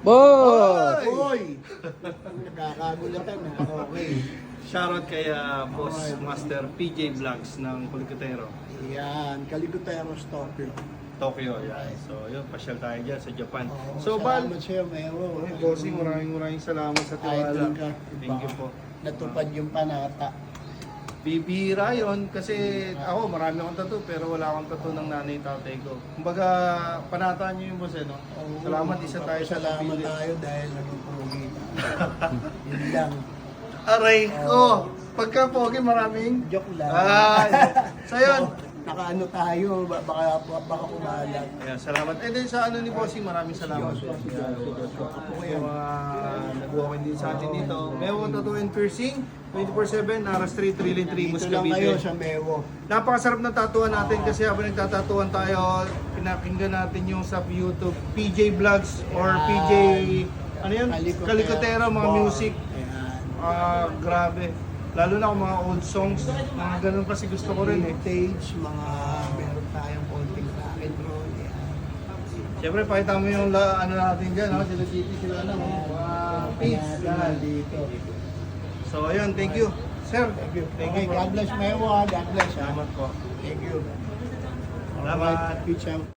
Boy! Boy! Nakakagulatan na. Okay. Shoutout kay Boss Master PJ Vlogs ng Kulikotero, Yan, Kaliguteros Tokyo. Tokyo. Yan. So yun, pasyal tayo dyan sa Japan. Oo, So Bal, salamat sa'yo, Mero. Bossing, maraming salamat sa tiwala. Idol ka. Thank you po. Natupad yung panata. Bibira yun kasi ako marami akong tattoo pero wala akong tattoo ng nanay tatay ko. Kumbaga panataan niyo yung boss no? Oo, Salamat isa tayo sa salamat nabili. tayo dahil nagpupugi. Yun lang. Aray ko! Pagka pogi maraming... Joke lang. So yun. Nakaano tayo, baka kumalat. Ayan, salamat. And then sa ano ni Bossing, maraming salamat. Sige, Ako yung mga nag-walk-in din sa atin dito. Mewo Tattoo and Piercing, 24/7, Nara Street, Rilin Trimus, Dito lang kayo Cavite. sa Mewo. Napakasarap ng tatuan natin kasi habang nagtatatuan tayo, pinakinggan natin yung sa YouTube, PJ Vlogs or PJ, ano yun? Kalikotero, mga music. Ayan. Grabe. Lalo na kung mga old songs, mga ganun kasi gusto ko rin eh. Vintage, mga meron tayong konting rock and roll. Yan. Siyempre, pakita mo yung ano natin dyan, no? Sila Titi, sila na, mga pins. Yan. Dito. So, ayun, thank you. Sir, Thank you. Thank Okay, you. God bless Mewo. God bless. Salamat po. Thank you. Salamat. Peace out.